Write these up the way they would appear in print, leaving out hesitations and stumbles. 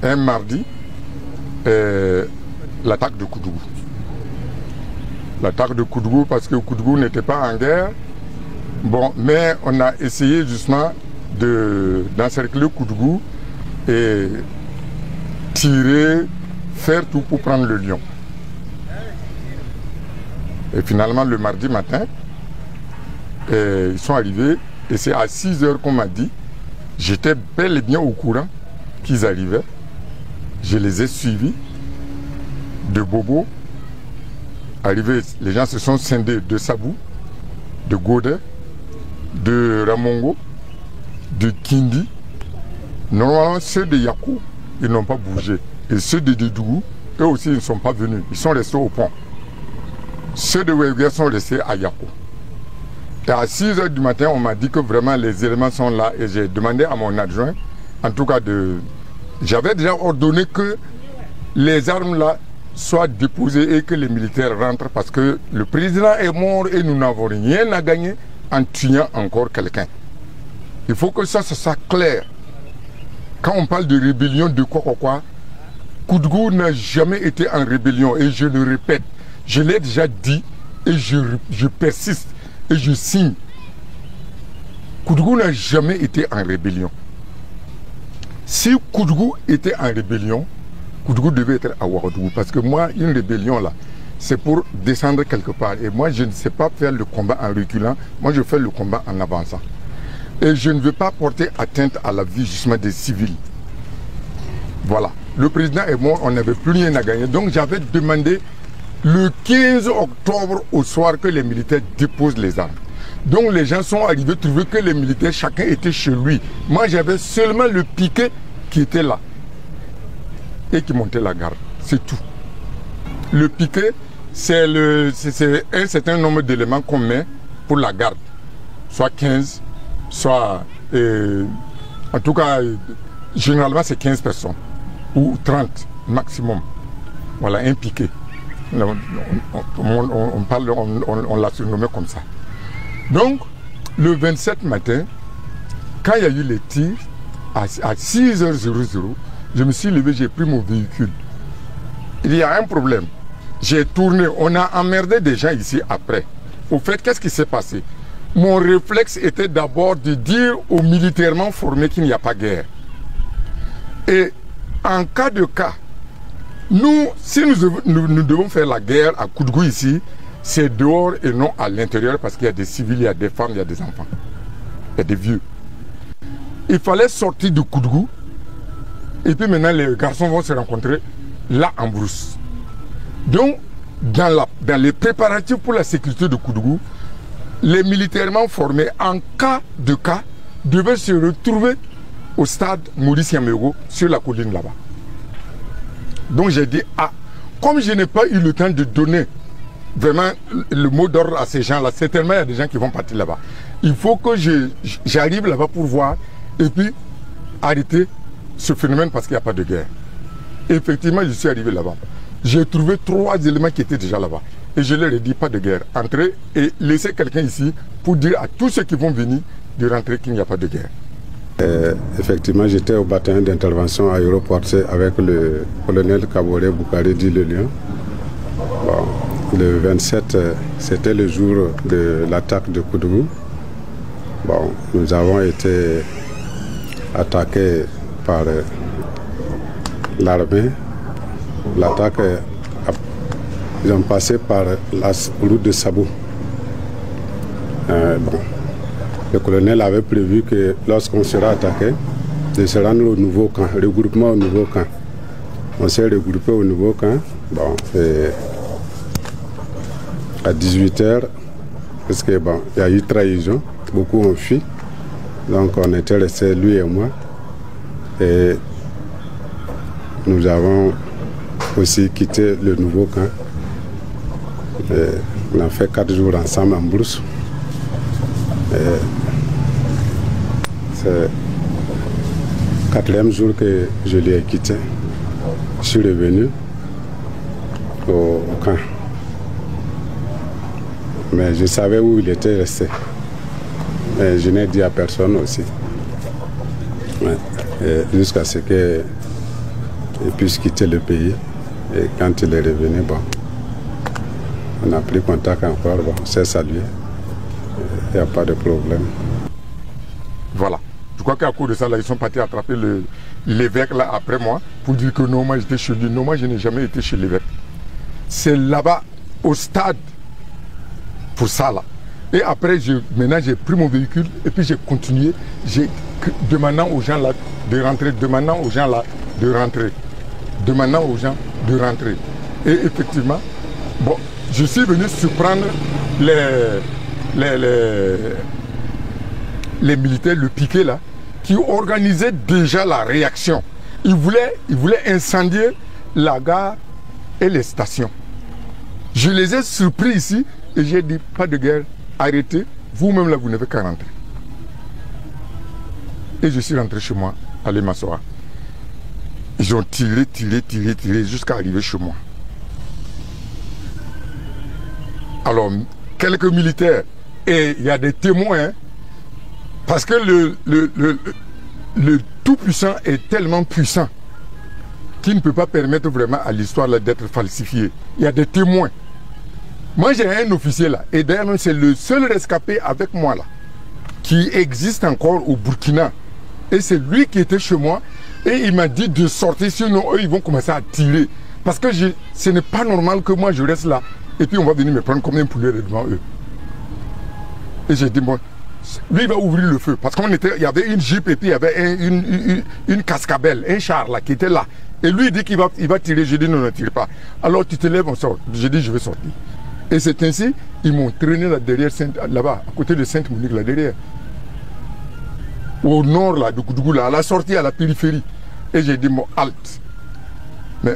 un mardi, l'attaque de Koudougou. L'attaque de Koudougou parce que Koudougou n'était pas en guerre. Bon, mais on a essayé justement d'encercler Koudougou et tirer, faire tout pour prendre le lion. Et finalement, le mardi matin, ils sont arrivés et c'est à 6 h qu'on m'a dit. J'étais bel et bien au courant qu'ils arrivaient. Je les ai suivis de Bobo. Arrivés, les gens se sont scindés de Sabou, de Godet, de Ramongo, de Kindi. Normalement, ceux de Yakou, ils n'ont pas bougé. Et ceux de Dédougou, eux aussi, ils ne sont pas venus. Ils sont restés au pont. Ceux de Ouégué sont restés à Yakou. Et à 6 h du matin, on m'a dit que vraiment les éléments sont là. Et j'ai demandé à mon adjoint, en tout cas j'avais déjà ordonné que les armes là soient déposées et que les militaires rentrent parce que le président est mort et nous n'avons rien à gagner en tuant encore quelqu'un. Il faut que ça soit clair. Quand on parle de rébellion de quoi, Koudougou n'a jamais été en rébellion et je le répète, je l'ai déjà dit et je persiste et je signe. Koudougou n'a jamais été en rébellion. Si Koudougou était en rébellion, Koudougou devait être à Ouagadougou. Parce que moi, une rébellion là, c'est pour descendre quelque part. Et moi, je ne sais pas faire le combat en reculant. Moi, je fais le combat en avançant. Et je ne veux pas porter atteinte à la vie justement des civils. Voilà. Le président est mort, on n'avait plus rien à gagner. Donc j'avais demandé le 15 octobre au soir que les militaires déposent les armes. Donc les gens sont arrivés trouver que les militaires, chacun était chez lui. Moi j'avais seulement le piquet qui était là et qui montait la garde. C'est tout. Le piquet, c'est un certain nombre d'éléments qu'on met pour la garde. Soit 15, soit... en tout cas, généralement c'est 15 personnes. Ou 30 maximum. Voilà, un piquet. On l'a surnommé comme ça. Donc, le 27 matin, quand il y a eu les tirs, à 6 h 00, je me suis levé, j'ai pris mon véhicule. Il y a un problème. J'ai tourné, on a emmerdé des gens ici après. Au fait, qu'est-ce qui s'est passé? Mon réflexe était d'abord de dire aux militairement formés qu'il n'y a pas guerre. Et en cas de cas, nous, si nous devons faire la guerre à Koudougou ici, c'est dehors et non à l'intérieur parce qu'il y a des civils, il y a des femmes, il y a des enfants, il y a des vieux. Il fallait sortir de Koudougou et puis maintenant les garçons vont se rencontrer là en brousse. Donc, dans les préparatifs pour la sécurité de Koudougou, les militairement formés, en cas de cas, devaient se retrouver au stade Maurice Yamego sur la colline là-bas. Donc j'ai dit, ah, comme je n'ai pas eu le temps de donner vraiment le mot d'ordre à ces gens-là, certainement il y a des gens qui vont partir là-bas. Il faut que j'arrive là-bas pour voir et puis arrêter ce phénomène parce qu'il n'y a pas de guerre. Et effectivement, je suis arrivé là-bas. J'ai trouvé 3 éléments qui étaient déjà là-bas. Et je leur ai dit, pas de guerre. Entrez et laissez quelqu'un ici pour dire à tous ceux qui vont venir de rentrer qu'il n'y a pas de guerre. Effectivement, j'étais au bataillon d'intervention aéroportée avec le colonel Kaboré Boukari dit le Lion. Bon, le 27, c'était le jour de l'attaque de Koudougou. Bon, nous avons été attaqués par l'armée. L'attaque, ils ont passé par la route de Sabou. Bon. Le colonel avait prévu que lorsqu'on sera attaqué, de se rendre au nouveau camp, regroupement au nouveau camp. On s'est regroupé au nouveau camp. Bon, à 18 h, parce que bon, il y a eu trahison, beaucoup ont fui. Donc on était restés, lui et moi. Et nous avons aussi quitté le nouveau camp. Et on a fait 4 jours ensemble en brousse. C'est le 4e jour que je l'ai quitté. Je suis revenu au camp. Mais je savais où il était resté. Mais je n'ai dit à personne aussi. Ouais. Jusqu'à ce que il puisse quitter le pays. Et quand il est revenu, bon, on a pris contact encore, bon, on s'est salué. Il n'y a pas de problème. Voilà. Je crois qu'à cause de ça, là, ils sont partis attraper l'évêque là après moi pour dire que non, moi j'étais chez lui. Non, moi je n'ai jamais été chez l'évêque. C'est là-bas, au stade, pour ça là. Et après, maintenant j'ai pris mon véhicule et puis j'ai continué, demandant aux gens là de rentrer, demandant aux gens là de rentrer, demandant aux gens de rentrer. Et effectivement, bon, je suis venu surprendre les militaires, le piquet là, qui organisaient déjà la réaction. Ils voulaient incendier la gare et les stations. Je les ai surpris ici et j'ai dit, pas de guerre, arrêtez, vous-même là, vous n'avez qu'à rentrer. Et je suis rentré chez moi, à Lemassoa. Ils ont tiré jusqu'à arriver chez moi. Alors, quelques militaires, et il y a des témoins, hein, parce que le Tout-Puissant est tellement puissant qu'il ne peut pas permettre vraiment à l'histoire d'être falsifiée. Il y a des témoins. Moi, j'ai un officier là, et d'ailleurs, c'est le seul rescapé avec moi là, qui existe encore au Burkina. Et c'est lui qui était chez moi, et il m'a dit de sortir, sinon eux, ils vont commencer à tirer. Parce que ce n'est pas normal que moi, je reste là, et puis on va venir me prendre comme un poulet devant eux. Et j'ai dit, bon, lui, il va ouvrir le feu. Parce qu'il y avait une jeep, et puis il y avait une cascabelle, un char là, qui était là. Et lui, il dit qu'il va tirer. J'ai dit, non, ne tire pas. Alors tu te lèves, on sort. J'ai dit, je vais sortir. Et c'est ainsi, ils m'ont traîné là derrière, là-bas, à côté de Sainte-Monique, là derrière. Au nord, là, de Koudougou, là, à la sortie, à la périphérie. Et j'ai dit, bon, halte. Mais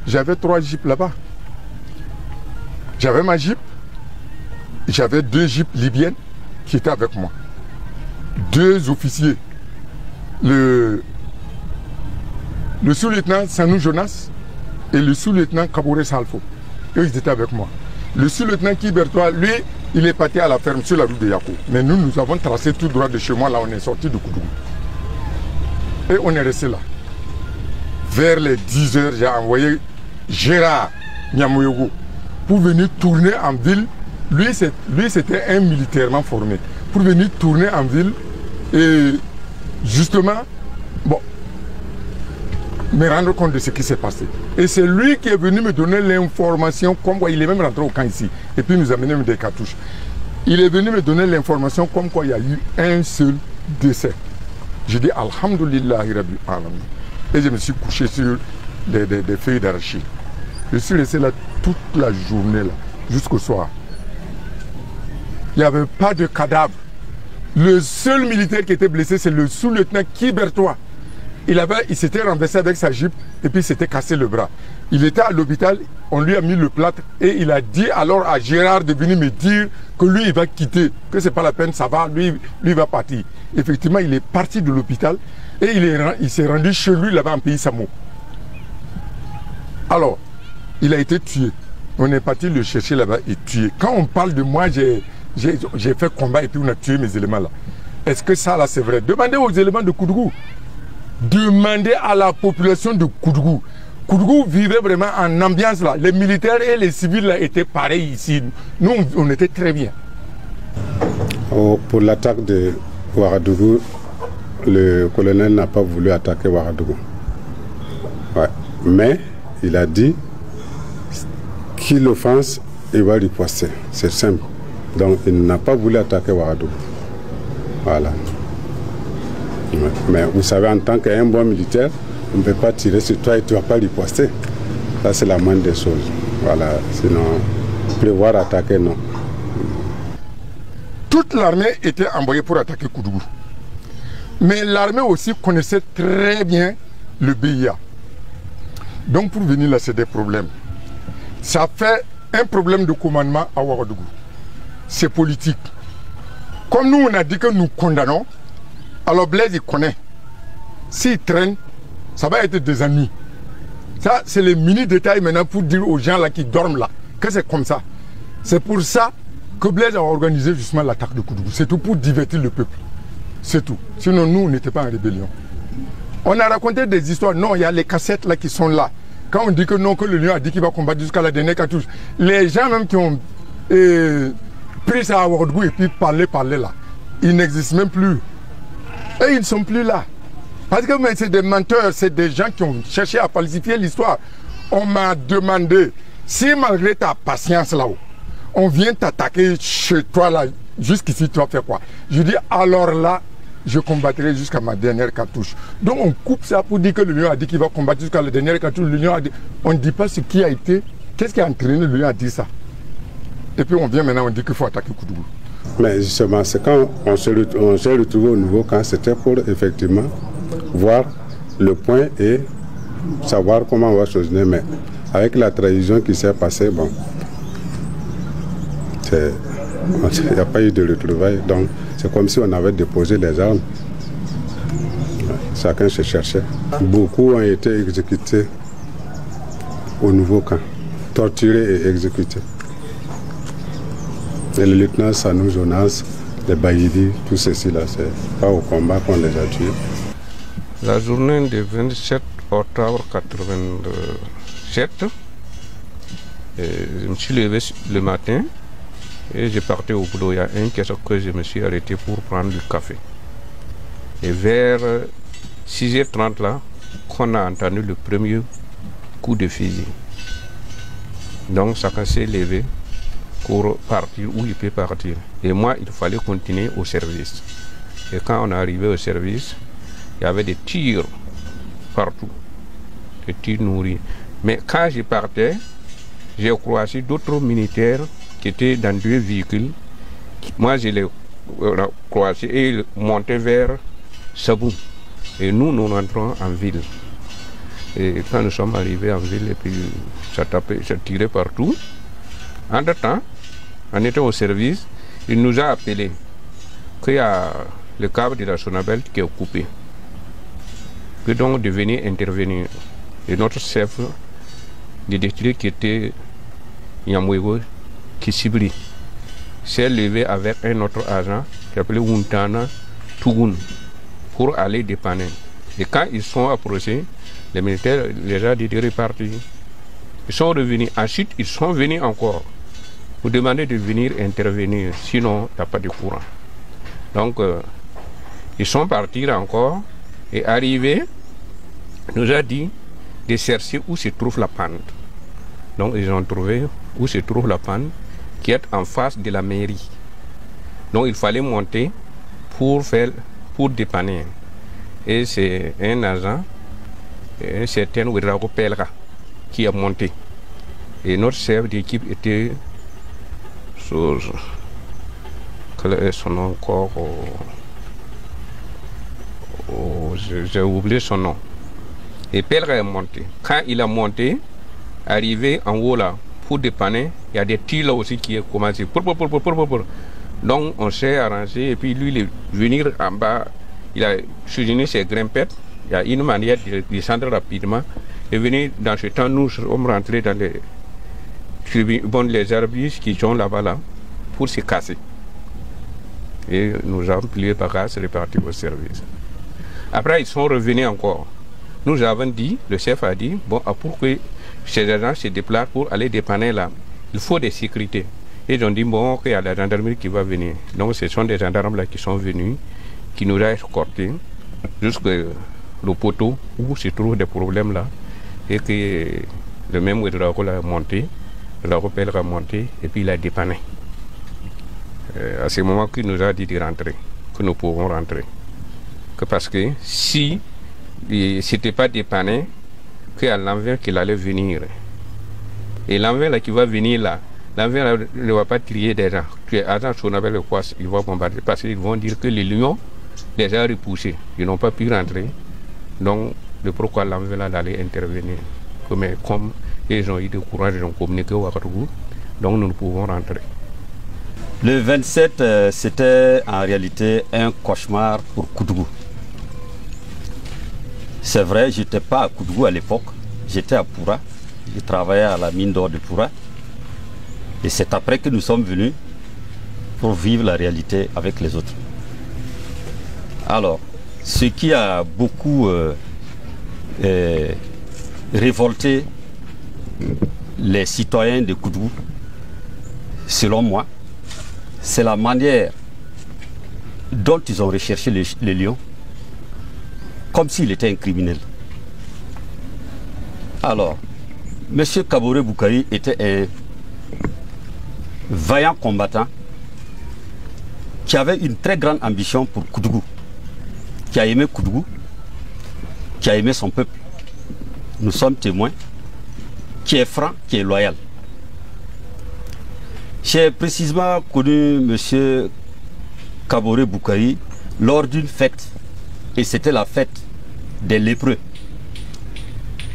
j'avais 3 jeeps là-bas. J'avais ma jeep, j'avais 2 jeeps libyennes qui étaient avec moi. 2 officiers. Le sous-lieutenant Sanou Jonas et le sous-lieutenant Kabouré Salfo. Eux, ils étaient avec moi. Le sous-lieutenant Kibertois, lui, il est parti à la ferme sur la route de Yako. Mais nous avons tracé tout droit de chez moi, là, on est sorti de Koudougou. Et on est resté là. Vers les 10 heures, j'ai envoyé Gérard Nyamoyogo pour venir tourner en ville. Lui, c'était un militairement formé. Pour venir tourner en ville et justement, bon, me rendre compte de ce qui s'est passé. Et c'est lui qui est venu me donner l'information, comme quoi il est même rentré au camp ici, et puis nous a amené des cartouches. Il est venu me donner l'information comme quoi il y a eu un seul décès. J'ai dit Alhamdulillah Rabbil Alamin. Et je me suis couché sur des feuilles d'arachide. Je suis resté là toute la journée, là, jusqu'au soir. Il n'y avait pas de cadavre. Le seul militaire qui était blessé, c'est le sous-lieutenant Kibertois. Il s'était renversé avec sa jupe et puis il s'était cassé le bras. Il était à l'hôpital, on lui a mis le plâtre et il a dit alors à Gérard de venir me dire que lui il va quitter, que c'est pas la peine, ça va, lui va partir. Effectivement, il est parti de l'hôpital et il s'est rendu chez lui là-bas en pays Samo. Alors, il a été tué. On est parti le chercher là-bas et tué. Quand on parle de moi, j'ai fait combat et puis on a tué mes éléments là. Est-ce que ça là c'est vrai? Demandez aux éléments de Koudougou. Demandez à la population de Koudougou. Koudougou vivait vraiment en ambiance là. Les militaires et les civils là étaient pareils ici. Nous, on était très bien. Oh, pour l'attaque de Ouagadougou, le colonel n'a pas voulu attaquer Ouagadougou. Ouais. Mais il a dit qu'il offense, il va riposter. C'est simple. Donc il n'a pas voulu attaquer Ouagadougou. Voilà. Mais vous savez, en tant qu'un bon militaire, on ne peut pas tirer sur toi et tu ne vas pas riposter. Ça, c'est la moindre des choses. Voilà. Sinon, prévoir attaquer, non. Toute l'armée était envoyée pour attaquer Koudougou. Mais l'armée aussi connaissait très bien le BIA. Donc pour venir là, c'est des problèmes. Ça fait un problème de commandement à Ouagadougou. C'est politique. Comme nous, on a dit que nous condamnons, alors Blaise, il connaît. S'il traîne, ça va être des ennuis. Ça, c'est les mini-détails maintenant pour dire aux gens là qui dorment là, que c'est comme ça. C'est pour ça que Blaise a organisé justement l'attaque de Koudougou. C'est tout pour divertir le peuple. C'est tout. Sinon, nous, on n'était pas en rébellion. On a raconté des histoires. Non, il y a les cassettes là qui sont là. Quand on dit que non, que le lion a dit qu'il va combattre jusqu'à la dernière cartouche, les gens même qui ont pris ça à Ouagadougou et puis parler là, ils n'existent même plus. Et ils ne sont plus là. Parce que c'est des menteurs, c'est des gens qui ont cherché à falsifier l'histoire. On m'a demandé, si malgré ta patience là-haut, on vient t'attaquer chez toi là, jusqu'ici tu vas faire quoi? Je dis alors là, je combattrai jusqu'à ma dernière cartouche. Donc on coupe ça pour dire que le lion a dit qu'il va combattre jusqu'à la dernière cartouche. Le lion a dit, on ne dit pas ce qui a été, qu'est-ce qui a entraîné le lion à dire ça. Et puis on vient maintenant, on dit qu'il faut attaquer Koudougou. Mais justement, c'est quand on s'est retrouvé au nouveau camp, c'était pour effectivement voir le point et savoir comment on va choisir. Mais avec la trahison qui s'est passée, bon, il n'y a pas eu de retrouvailles. Donc c'est comme si on avait déposé les armes. Chacun se cherchait. Beaucoup ont été exécutés au nouveau camp, torturés et exécutés. Et le lieutenant Sanou Jonas, les Baïdi, tout ceci là, c'est pas au combat qu'on les a tués. La journée du 27 octobre 87, je me suis levé le matin et j'ai parti au boulot. Il y a un question que je me suis arrêté pour prendre du café. Et vers 6h30 là, qu'on a entendu le premier coup de fusil. Donc chacun s'est levé pour partir où il peut partir. Et moi, il fallait continuer au service. Et quand on est arrivé au service, il y avait des tirs partout, des tirs nourris. Mais quand je partais, j'ai croisé d'autres militaires qui étaient dans 2 véhicules. Moi, je les croisés et ils montaient vers Sabou. Et nous rentrons en ville. Et quand nous sommes arrivés en ville, et puis ça tirait partout. Entre-temps, on était au service, il nous a appelé qu'il y a le câble de la Sonabel qui est coupé. Que donc de venir intervenir. Et notre chef de district qui était Yamouego Kisibri s'est levé avec un autre agent qui s'appelait Wuntana Tougoun pour aller dépanner. Et quand ils sont approchés, les militaires les ont dit de repartir. Ils sont revenus. Ensuite, ils sont venus encore pour demander de venir intervenir, sinon il n'y a pas de courant. Donc, ils sont partis encore et arrivés, nous a dit de chercher où se trouve la panne. Donc, ils ont trouvé où se trouve la panne, qui est en face de la mairie. Donc, il fallait monter pour dépanner. Et c'est un agent, un certain Ouedrago Pelra, qui a monté. Et notre chef d'équipe était quel est son nom encore? J'ai oublié son nom. Et Pelra est monté. Quand il a monté, arrivé en haut là, pour dépanner, il y a des tirs là aussi qui ont commencé. Donc on s'est arrangé et puis lui il est venu en bas, il a soutenu ses grimpettes. Il y a une manière de descendre rapidement. Et venu dans ce temps, nous sommes rentrés dans les arbustes qui sont là-bas là, pour se casser. Et nous avons plié bagages et repartis au service. Après, ils sont revenus encore. Nous avons dit, le chef a dit, bon, pour que ces agents se déplacent pour aller dépanner là, il faut des sécurités. Et ils ont dit, bon, qu'il y a la gendarmerie qui va venir. Donc, ce sont des gendarmes là qui sont venus, qui nous ont escortés jusqu'au poteau où se trouvent des problèmes là. Et que le même Ouedrago l'a monté, le repère a monté et puis il a dépanné. À ce moment qu'il nous a dit de rentrer, que nous pouvons rentrer. Que parce que si c'était pas dépanné, qu'à l'envers qu'il allait venir. Et l'envers là qui va venir là, l'envers ne va pas trier des gens. Tu es agent sur le quoi, ils vont bombarder parce qu'ils vont dire que les lions les ont repoussés. Ils n'ont pas pu rentrer. Donc, le pourquoi l'envers là d'aller intervenir. Mais comme ils ont eu le courage, ils ont communiqué au Ouagadougou, donc nous pouvons rentrer. Le 27, c'était en réalité un cauchemar pour Koudougou. C'est vrai, je n'étais pas à Koudougou à l'époque, j'étais à Poura, je travaillais à la mine d'or de Poura. Et c'est après que nous sommes venus pour vivre la réalité avec les autres. Alors, ce qui a beaucoup révolter les citoyens de Koudou, selon moi, c'est la manière dont ils ont recherché les lions, comme s'il était un criminel. Alors, M. Kaboré Boukari était un vaillant combattant qui avait une très grande ambition pour Koudou, qui a aimé Koudou, qui a aimé son peuple. Nous sommes témoins, qui est franc, qui est loyal. J'ai précisément connu M. Kaboré Boukari lors d'une fête, et c'était la fête des lépreux.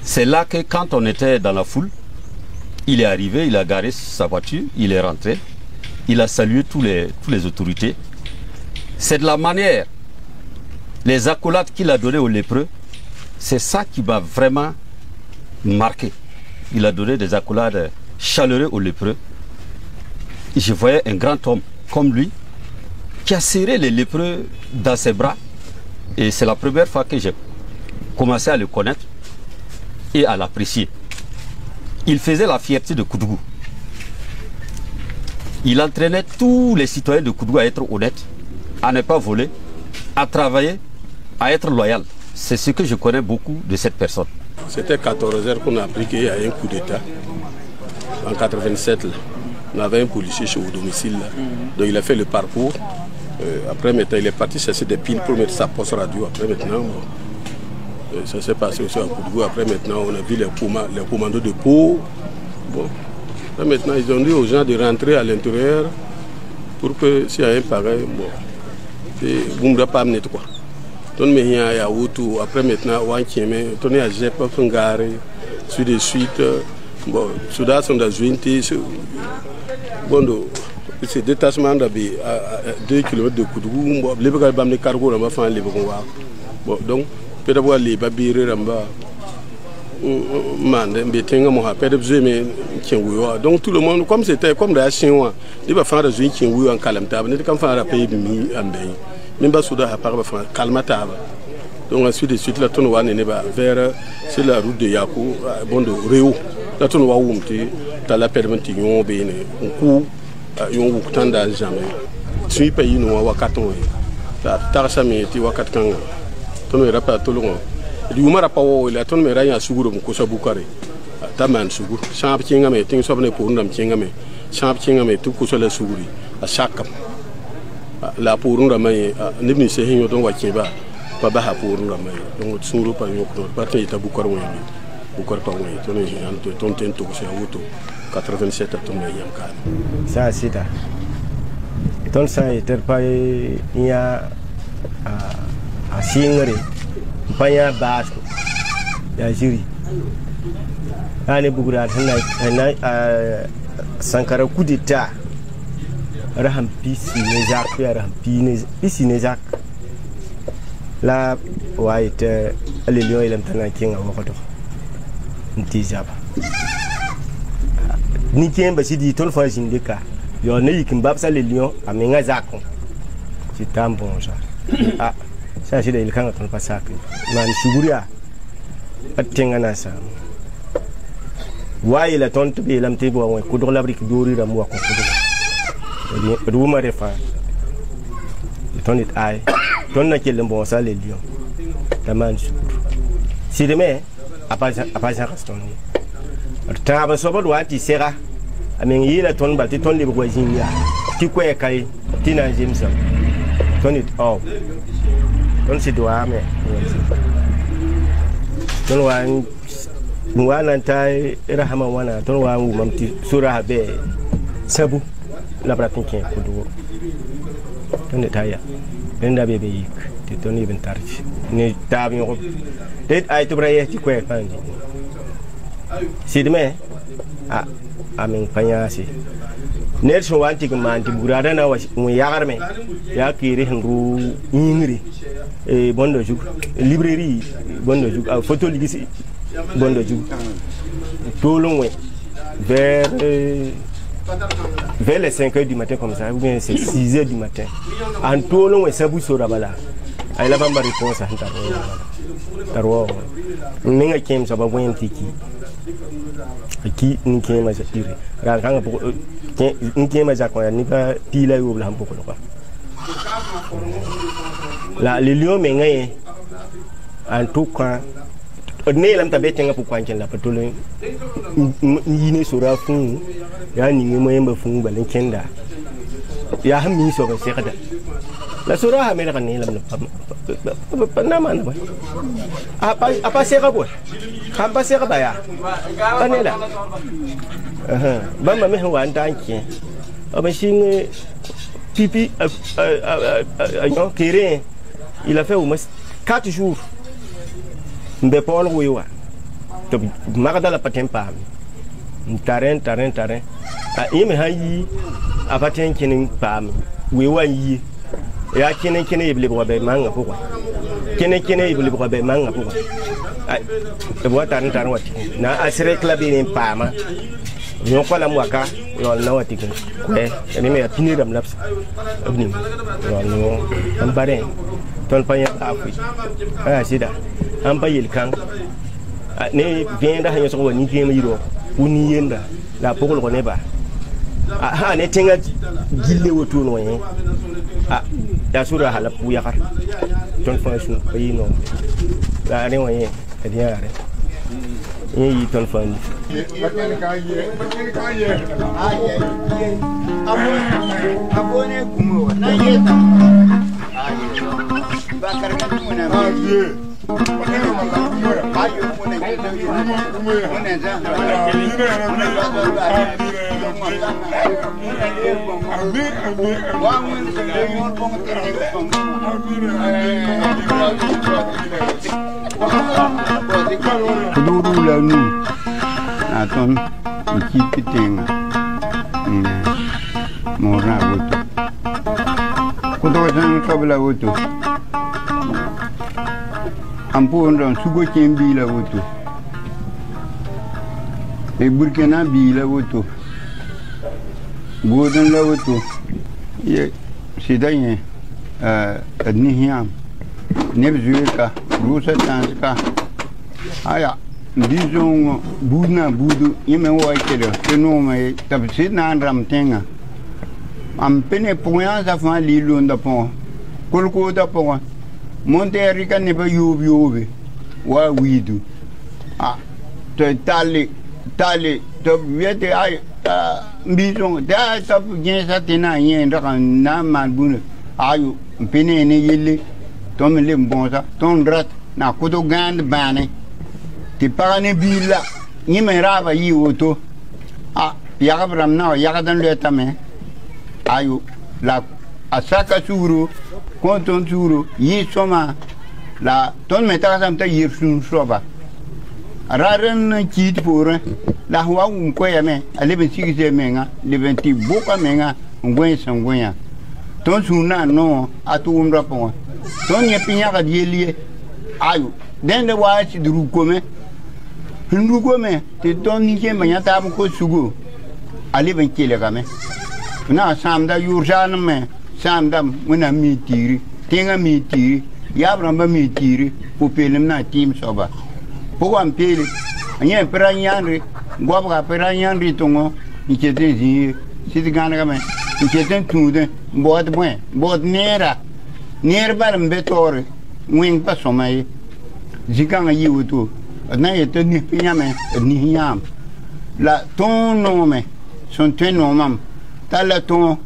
C'est là que quand on était dans la foule, il est arrivé, il a garé sa voiture, il est rentré, il a salué tous les autorités. C'est de la manière, les accolades qu'il a données aux lépreux, c'est ça qui m'a vraiment marqué. Il a donné des accolades chaleureuses aux lépreux. Et je voyais un grand homme comme lui qui a serré les lépreux dans ses bras. Et c'est la première fois que j'ai commencé à le connaître et à l'apprécier. Il faisait la fierté de Koudou. Il entraînait tous les citoyens de Koudou à être honnêtes, à ne pas voler, à travailler, à être loyal. C'est ce que je connais beaucoup de cette personne. C'était 14 heures qu'on a appris qu'il y a un coup d'État. En 87, là, on avait un policier chez au domicile. Là. Donc il a fait le parcours. Après, maintenant, il est parti chercher des piles pour mettre sa poste radio. Après, maintenant, bon, ça s'est passé aussi à Koudou. Après, maintenant, on a vu les commandos de Pau. Bon. Là, maintenant, ils ont dit aux gens de rentrer à l'intérieur pour que s'il y a un pareil, bon, vous ne pas amener quoi. Donc, après, maintenant, on a Jep, Fungare, suite de suite. Bon, Soudan sont dans une bon, c'est détachement à 2 km de Koudou. Bon, les cargos, on va faire les bon, donc, peut-être les babires, donc tout le monde, comme c'était comme des Chinois, ils vont faire des Chinois en Kalamtaba, ils vont faire un pays de mi en Bay. Même pas Soudan à part Kalmataba. Donc ensuite de suite, la tonne vers c'est la route de Yakou, bon de Réo. La tonne wa oumti, t'as la permettion bien, on coup, on vous tend à jamais. Si pays nous wakaton, t'as ça mais tu wakatang, ton rapa tout le monde. Du mara pawo, la tonne me raya sugur mon kosa bukare. Taman sugur, champ chingame, ting sobne pour nam chingame, champ chingame, tout kosa la suguri, à chaque. La pour nous ramener, n'importe se hinyo don wakiba, pas bas pour nous ramener. Donc suru pas yon kono, pas te ita bukar wani, bukar pa wani. Ton est ton tento c'est auto 87 à ton yamkan. Ça c'est ça. Ton ça était pas il y a à Singari, pas y a bas, il y a Jiri. Allez bukura, Sankara coup d'état. Raham pisi nezak raham pisi nezak la white le lion il entend kinga wakoto ntijaba ni kien ba sidi ton fa jindeka yo ne yikin babsa le lion amenga zakon ci tambon ça ah ça c'est il kanga ton pasak man suguria atenga na sa wa ila ton to be lamte bo wa ko do labrik dori ram wa ko Rouma refa, ton est aïe, ton n'a qu'elle bon ça les lions, la manche. Si demain, à pas un restaurant. T'as sobre doit y sera, à m'engager la tonne battie ton les voisins, tu quoi caille, Tina Jameson, ton est oh, ton c'est doigt, mais ton one, one taille, et la hamawana, ton one ou mamti, sura be, sabu. La pratique est Koudou. On est ailleurs. On a bébé. Tu t'en es ventaré. Ne t'avions pas. Et à être brayé, tu quoi, Pandi. Si demain, ah, amen, Pagnassi. Nelson Wanti, Manti, Buradana was Yarme, Yaki, Rengu, Ingri, et Bondojuk, librairie, Bondojuk, a photo legacy, Bondojuk. Tout long way. Vers les 5 h du matin comme ça, ou bien c'est 6 h du matin. En tout long, et ça vous sera là. ay la bamba réponse à tarwo ninga kem sababu yem tiki ki nke ma satiri ra kanga po nke ma za ko ni ka pila yo la hampo ko la le lion me ngai en tout cas ne lam tabe tenga pour kwanchen la patolo yine sura fun ya ni mo yemba fun balen kenda ya hammi so ba sekada la sura ha mera kan ne lam na mana ba apa seka bo apa seka ba ya kanela ba ma me wan tanki aba sing pipi non kéré il a fait au moins 4 jours mbe Paul wiwa to magada la patem pam taren a yeme hayi a paten kinin pam wiwa yi ya kinin ibli ko be manga ko kinin ibli ko be manga ko ai to bo taren wati na asire club ni pama nyo ko la mwaka yo na wati ko ni me apini dam laps abni no ambare ton panya afi sida an bayil kan ne venda hanyo so woni kema yiro uni yenda la pokol ko ne ba ha ne tenga gille wotu no yen ya sura hala pu yakar ton fonction bayi no la ne woyen kadi yare yi ton fani abone kumo na yeta bakar kan mona Dulu la nu aton iki piteng mora woto kudo jan kabla woto ampo ndon sugo kembi la woto e burkina bi la woto godon la woto ye sidaye adnihiam nebzuka rusa tanska aya disons budna budu yeme waikere teno mai tabsid nan ramtenga am pene point za fa lilo ndapon kolko dapon monterika ne ba yobi wa widu to tali to viete ay mbison da top gensa tena yen da na malbune ayu pene ne yelle to me le bonza ton rat na kudo gand bane ti parane bila ni me raba yi woto ya bram na ya dan le tame ayu la asaka suru konton suru yi soma la ton meta sam ta yir sun soba raren kit pour la wa un ko yame ale ben sigise menga le venti boka menga ngwen sangwen ton suna no atu umra pon ton ye pinya ga dielie ayu den de wa ci duru kome ndu kome te ton ni ke manya ta ko sugu ale ben kele ga me na samda yurjan me samda muna mi tiri tenga mi tiri ya bramba mi tiri po pelim na tim soba po am pele anya peranyanri gwabga peranyanri tongo ikete zi sidigana ga me ikete tude bod nera bar mbetore wing pasomai zikanga yiwutu na yete ni pinyame ni yam la ton nome son tenomam tala ton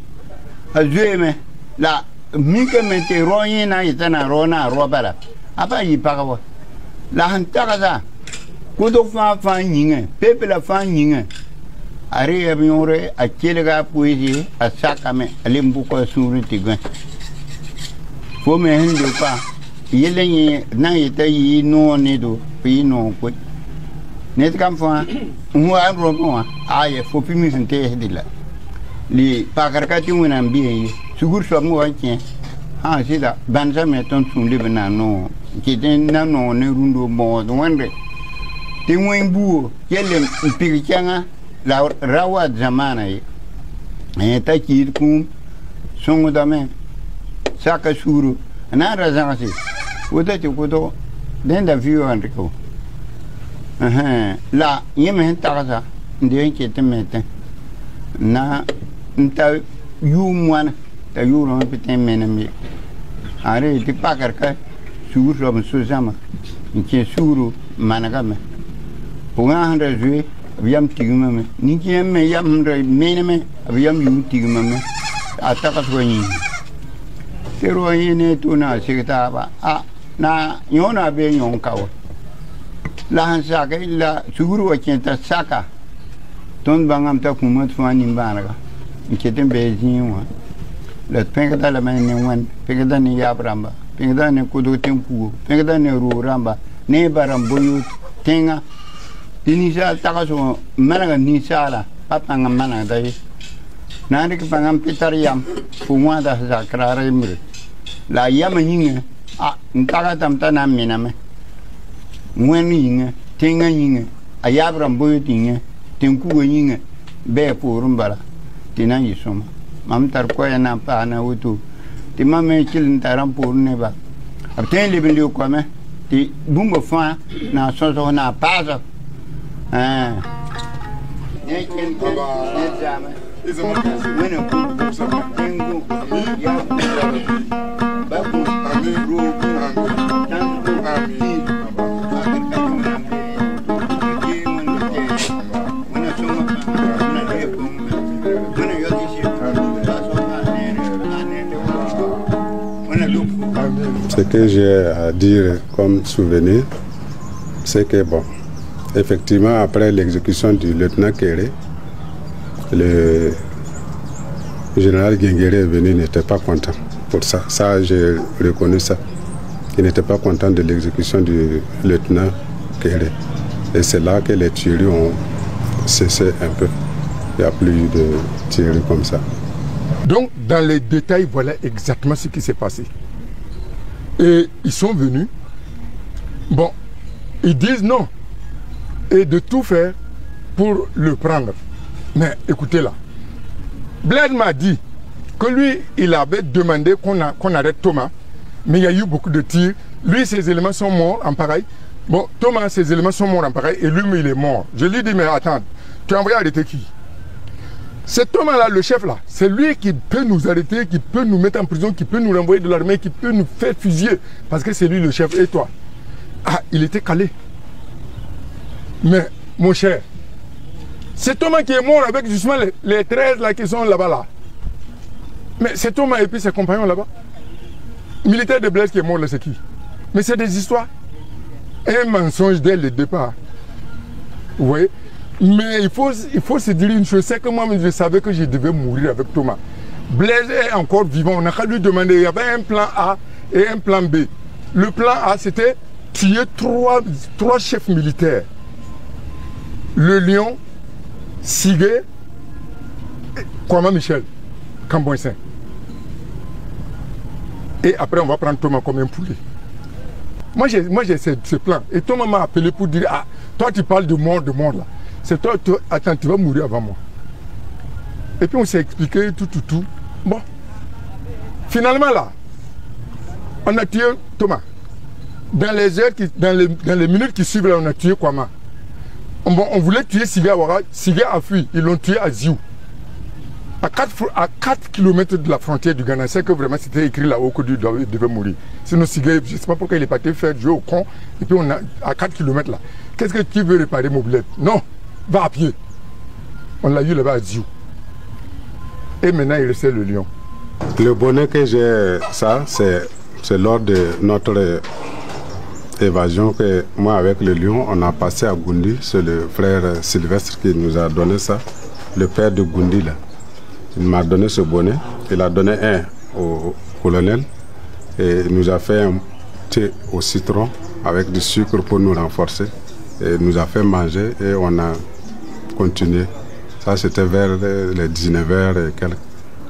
azueme la mike mete royina itana rona robala apa yi pagawa la hantakaza kudo fa nyinge pepe la fa nyinge are yabiore akelega poezi asakame alimbu ko suru tigwe fo me hende pa yelenye na yita yi no ne do pi no ko net kam fa ngwa romo aye fo pi mi sente hedila li pakarkati wona mbiye sugur so mo wanke sida banza meton sun libna no kiten na no ne rundo mo wonde tingwen buo yele mpikanga la rawa zamana ta kir kum songo dame saka suru na razan si wuta ti kuto den da view an riko la yeme ta sa ndien ke te mete na nta yu mwana ta yu ro pete menemi are ti pakar ka suru ro so jama nke suru managa me punga handa jwe abiam tigma me ni ke me yam re meneme abiam yu tigma me ataka so yin pero yin tu na sigta ba na yona be yon kawa la hansa ke la suru wa kenta saka ton bangam ta kumat fani banaga nke tembe jinwa la pengda la mane wan pengda ni yabramba pengda ni kudu tempu pengda ni ru ramba ne baram boyu tenga inisa takaso managa ni sala papanga managa dai nani ke pangam pitar yam pumwa da zakrara imre la yam nyinga ntaka tamta na miname mwen yinga tenga yinga ayabram boyu tinga tenku yinga be purumbala tina yisoma mam tar ko na pa na wutu ti mame kilin taram purne ba abten libin liu ko me ti bumba fa na so na paza ne ken ko ne jama wena ku tengu ya ba ku ru Ce que j'ai à dire comme souvenir, c'est que bon, effectivement, après l'exécution du lieutenant Kéré, le général Guinguéré est venu, il n'était pas content pour ça. Ça, j'ai reconnu ça. Il n'était pas content de l'exécution du lieutenant Kéré. Et c'est là que les tueries ont cessé un peu. Il n'y a plus de tueries comme ça. Donc, dans les détails, voilà exactement ce qui s'est passé. Et ils sont venus. Bon, ils disent non. Et de tout faire pour le prendre. Mais écoutez là. Blaise m'a dit que lui, il avait demandé qu'on arrête Thomas. Mais il y a eu beaucoup de tirs. Lui, ses éléments sont morts en pareil. Bon, Thomas, ses éléments sont morts en pareil. Et lui, il est mort. Je lui dis, mais attends, tu as envoyé arrêter qui? C'est Thomas-là, le chef là, c'est lui qui peut nous arrêter, qui peut nous mettre en prison, qui peut nous renvoyer de l'armée, qui peut nous faire fusiller. Parce que c'est lui le chef. Et toi? Ah, il était calé. Mais, mon cher, c'est Thomas qui est mort avec justement les 13 là qui sont là-bas là. Mais c'est Thomas et puis ses compagnons là-bas. Militaire de Blaise qui est mort là, c'est qui? Mais c'est des histoires. Un mensonge dès le départ. Vous voyez? Mais il faut se dire une chose, c'est que moi je savais que je devais mourir avec Thomas. Blaise est encore vivant, on a qu'à lui demander, il y avait un plan A et un plan B. Le plan A c'était tuer trois chefs militaires. Le Lion, Sigué, Kwama Michel, Camboinsin. Et après on va prendre Thomas comme un poulet. Moi j'ai ce plan. Et Thomas m'a appelé pour dire, ah, toi tu parles de mort là. C'est toi, attends, tu vas mourir avant moi. Et puis on s'est expliqué tout. Bon. Finalement là, on a tué Thomas. Dans les heures, dans les minutes qui suivent là, on a tué Kwama. Bon, on voulait tuer Siga Ouara. Siga a fui. Ils l'ont tué à Ziou. À 4 km de la frontière du Ghana. C'est que vraiment c'était écrit là-haut que il devait mourir. Sinon Siga, je ne sais pas pourquoi il est parti faire jouer au con. Et puis on a à 4 km là. Qu'est-ce que tu veux réparer, mobilette? Non. Va à pied. On l'a eu là-bas à Ziou. Et maintenant, il restait le Lion. Le bonnet que j'ai, ça, c'est lors de notre évasion que moi, avec le Lion, on a passé à Goundi. C'est le frère Sylvestre qui nous a donné ça. Le père de Goundi, là. Il m'a donné ce bonnet. Il a donné un au colonel. Et il nous a fait un thé au citron avec du sucre pour nous renforcer. Et il nous a fait manger et on a continué. Ça, c'était vers les 19h et quelques.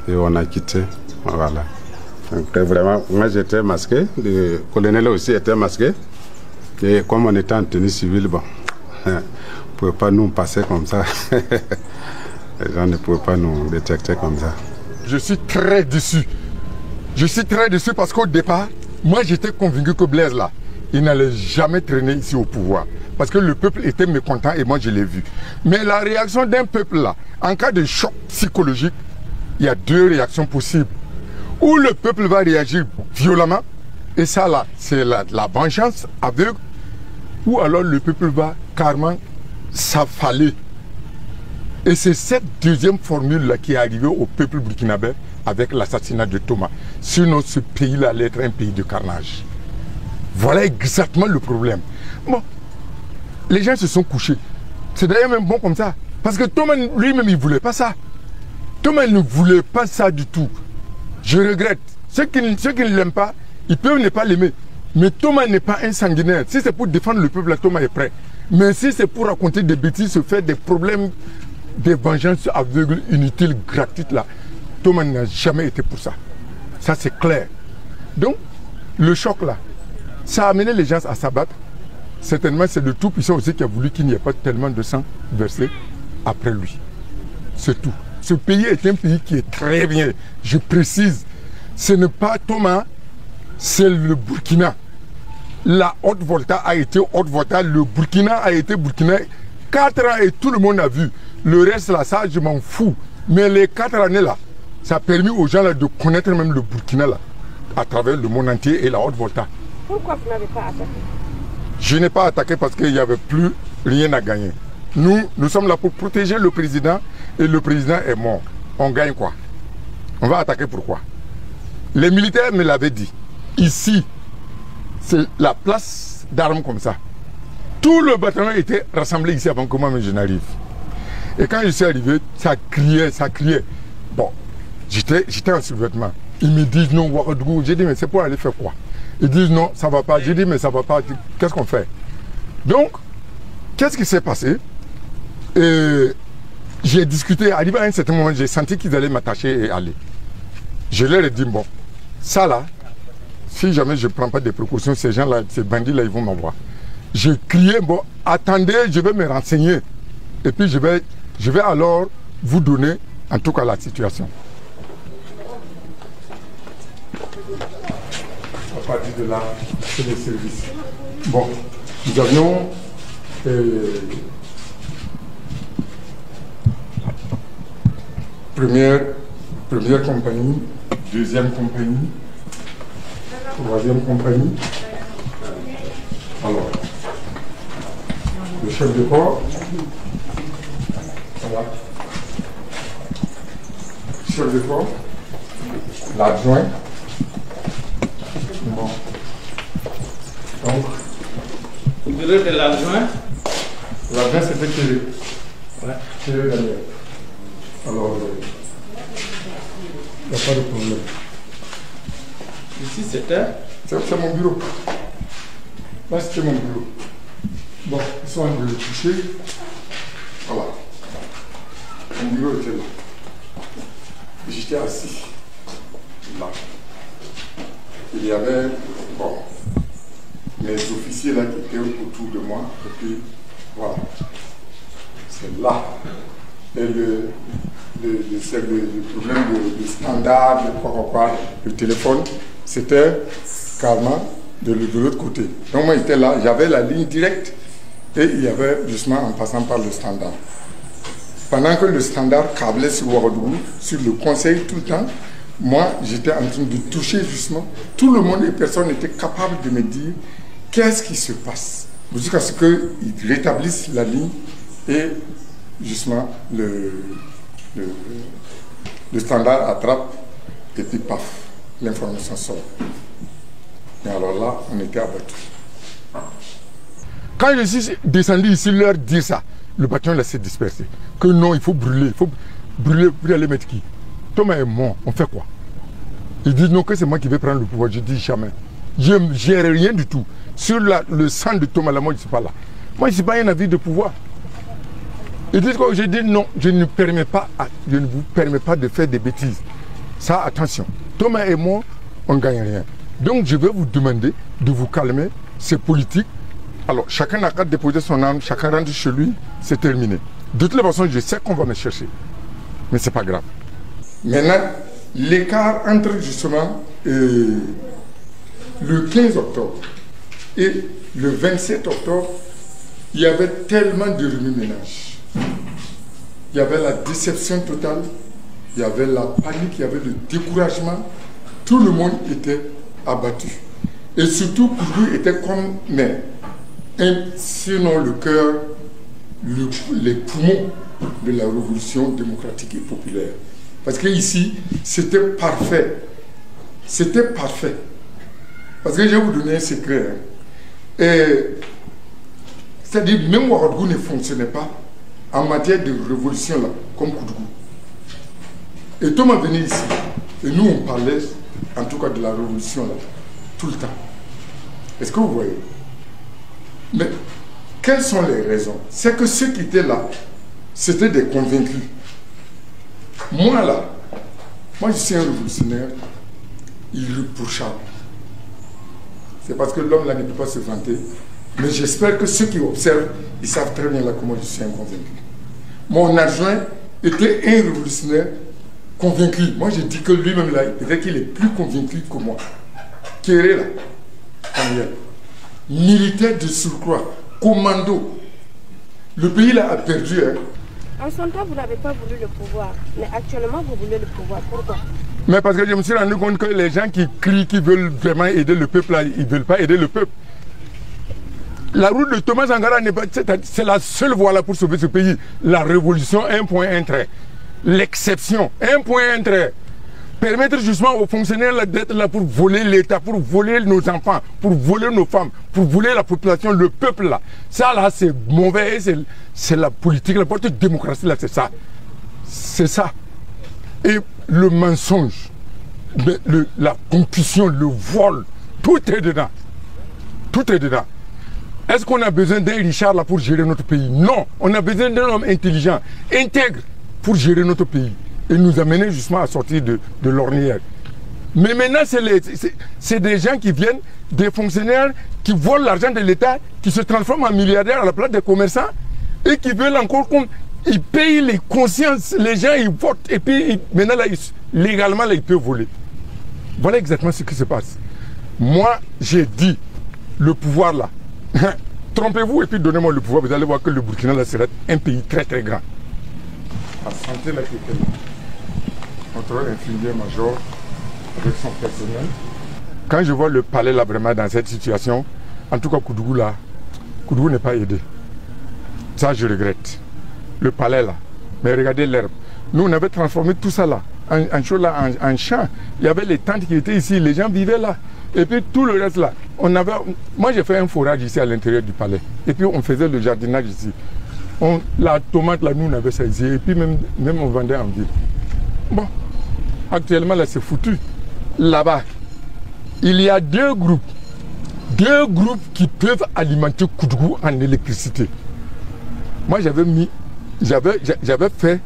Et on a quitté. Voilà. Donc, vraiment, moi j'étais masqué. Le colonel aussi était masqué. Et comme on était en tenue civile, bon, on ne pouvait pas nous passer comme ça. Les gens ne pouvaient pas nous détecter comme ça. Je suis très déçu. Je suis très déçu parce qu'au départ, Moi, j'étais convaincu que Blaise, là, il n'allait jamais traîner ici au pouvoir. Parce que le peuple était mécontent et moi, je l'ai vu. Mais la réaction d'un peuple, là, en cas de choc psychologique, il y a deux réactions possibles. Ou le peuple va réagir violemment, et ça, là, c'est la vengeance aveugle, ou alors le peuple va carrément s'affaler. Et c'est cette deuxième formule-là qui est arrivée au peuple burkinabé avec l'assassinat de Thomas. Sinon, ce pays-là allait être un pays de carnage. Voilà exactement le problème. Bon, les gens se sont couchés. C'est d'ailleurs même bon comme ça. Parce que Thomas lui-même, il ne voulait pas ça. Thomas ne voulait pas ça du tout. Je regrette. Ceux qui ne l'aiment pas, ils peuvent ne pas l'aimer. Mais Thomas n'est pas un sanguinaire. Si c'est pour défendre le peuple, là, Thomas est prêt. Mais si c'est pour raconter des bêtises, se faire des problèmes, des vengeances aveugles, inutiles, gratuites, là, Thomas n'a jamais été pour ça. Ça, c'est clair. Donc, le choc, là, ça a amené les gens à s'abattre. Certainement, c'est le Tout-Puissant aussi qui a voulu qu'il n'y ait pas tellement de sang versé après lui. C'est tout. Ce pays est un pays qui est très bien. Je précise, ce n'est pas Thomas, c'est le Burkina. La Haute-Volta a été Haute-Volta, le Burkina a été Burkina. 4 ans et tout le monde a vu. Le reste là, ça je m'en fous. Mais les 4 années là, ça a permis aux gens là de connaître même le Burkina là, à travers le monde entier et la Haute-Volta. Pourquoi vous n'avez pas attaqué? Je n'ai pas attaqué parce qu'il n'y avait plus rien à gagner. Nous sommes là pour protéger le président et le président est mort. On gagne quoi? On va attaquer pourquoi? Les militaires me l'avaient dit. Ici, c'est la place d'armes comme ça. Tout le bataillon était rassemblé ici avant que moi je n'arrive. Et quand je suis arrivé, ça criait, ça criait. Bon, j'étais en survêtement. Ils me disent non, Ouagadougou. J'ai dit mais c'est pour aller faire quoi? Ils disent non, ça ne va pas. J'ai dit mais ça ne va pas. Qu'est-ce qu'on fait? Donc, qu'est-ce qui s'est passé? J'ai discuté, arrivé à un certain moment, j'ai senti qu'ils allaient m'attacher et aller. Je leur ai dit bon, ça là, si jamais je ne prends pas des précautions, ces gens-là, ces bandits-là, ils vont m'envoyer. J'ai crié, bon, attendez, je vais me renseigner. Et puis je vais alors vous donner, en tout cas, la situation. À partir de là, c'est les services. Bon, nous avions première compagnie, deuxième compagnie, troisième compagnie. Alors, le chef de corps, voilà. Chef de corps, l'adjoint. Bon. Donc, le bureau de l'adjoint. L'adjoint c'était Thierry. Ouais. Thierry Daniel. Alors, il n'y a pas de problème. Ici c'était? C'est mon bureau. Là c'était mon bureau. Bon, ils sont en train de le toucher. Voilà. Mon bureau était là. J'étais assis. Là. Il y avait, bon, mes officiers là qui étaient autour de moi. Et puis, voilà. C'est là. Et le problème de standard, de quoi, le téléphone, c'était carrément de l'autre côté. Donc moi j'étais là, j'avais la ligne directe et il y avait justement en passant par le standard. Pendant que le standard câblait sur Ouagadougou, sur le conseil tout le temps, moi j'étais en train de toucher justement. Tout le monde et personne n'était capable de me dire qu'est-ce qui se passe. Jusqu'à ce qu'ils rétablissent la ligne et justement le standard attrape et puis paf, l'information sort. Et alors là, on était abattus. Quand je suis descendu ici leur dire ça, le bataillon s'est dispersé. Que non, il faut brûler pour aller mettre qui? Thomas est mort, on fait quoi? Ils disent non, que c'est moi qui vais prendre le pouvoir. Je dis jamais. Je ne gère rien du tout. Sur le sang de Thomas, là, moi je ne suis pas là. Moi je ne suis pas un avis de pouvoir. Ils disent quoi? Je dis non, je ne vous permets pas de faire des bêtises. Ça, attention. Thomas et moi, on ne gagne rien. Donc je vais vous demander de vous calmer, c'est politique. Alors chacun n'a qu'à déposer son arme, chacun rentre chez lui, c'est terminé. De toute façon, je sais qu'on va me chercher. Mais ce n'est pas grave. Maintenant, l'écart entre justement le 15 octobre et le 27 octobre, il y avait tellement de remue-ménage. Il y avait la déception totale, il y avait la panique, il y avait le découragement. Tout le monde était abattu. Et surtout, Koudougou était comme, sinon le cœur, les poumons de la révolution démocratique et populaire. Parce qu'ici, c'était parfait. C'était parfait. Parce que je vais vous donner un secret. C'est-à-dire, même Ouagadougou ne fonctionnait pas en matière de révolution, là, comme Koudougou. Et Thomas venait ici. Et nous, on parlait, en tout cas, de la révolution, là, tout le temps. Est-ce que vous voyez? Mais quelles sont les raisons? C'est que ceux qui étaient là, c'était des convaincus. Moi, là, moi, je suis un révolutionnaire irréprochable. C'est parce que l'homme, là, ne peut pas se vanter. Mais j'espère que ceux qui observent, ils savent très bien là comment je suis un convaincu. Mon adjoint était un révolutionnaire convaincu. Moi, je dis que lui-même, là, peut-être qu'il est plus convaincu que moi. Kéré, là, militaire de surcroît, commando. Le pays, là, a perdu, hein. En son temps, vous n'avez pas voulu le pouvoir, mais actuellement, vous voulez le pouvoir. Pourquoi? Mais parce que je me suis rendu compte que les gens qui crient, qui veulent vraiment aider le peuple, là, ils ne veulent pas aider le peuple. La route de Thomas Sankara, c'est la seule voie là pour sauver ce pays. La révolution, un point, un trait. L'exception, un point, un trait. Permettre justement aux fonctionnaires d'être là pour voler l'État, pour voler nos enfants, pour voler nos femmes, pour voler la population, le peuple là. Ça là, c'est mauvais, c'est la politique, la politique démocratie là, c'est ça. C'est ça. Et le mensonge, la concussion, le vol, tout est dedans. Tout est dedans. Est-ce qu'on a besoin d'un Richard là pour gérer notre pays? Non. On a besoin d'un homme intelligent, intègre pour gérer notre pays et nous amener justement à sortir de l'ornière. Mais maintenant, c'est des gens qui viennent, des fonctionnaires qui volent l'argent de l'État, qui se transforment en milliardaires à la place des commerçants et qui veulent encore qu'on ils payent les consciences, les gens ils votent et puis maintenant là, légalement là, ils peuvent voler. Voilà exactement ce qui se passe. Moi, j'ai dit, le pouvoir là, trompez-vous et puis donnez-moi le pouvoir, vous allez voir que le Burkina là sera un pays très très grand. La santé là qui était là. Notre infirmier-major avec son personnel. Quand je vois le palais là vraiment dans cette situation, en tout cas Koudougou là, Koudougou n'est pas aidé. Ça je regrette. Le palais là, mais regardez l'herbe. Nous on avait transformé tout ça là, en champ. Il y avait les tentes qui étaient ici, les gens vivaient là. Et puis tout le reste là, moi j'ai fait un forage ici à l'intérieur du palais. Et puis on faisait le jardinage ici. La tomate là, nous on avait ça ici. Et puis même on vendait en ville. Bon, actuellement là c'est foutu. Là-bas, il y a deux groupes qui peuvent alimenter Koudougou en électricité. Moi j'avais fait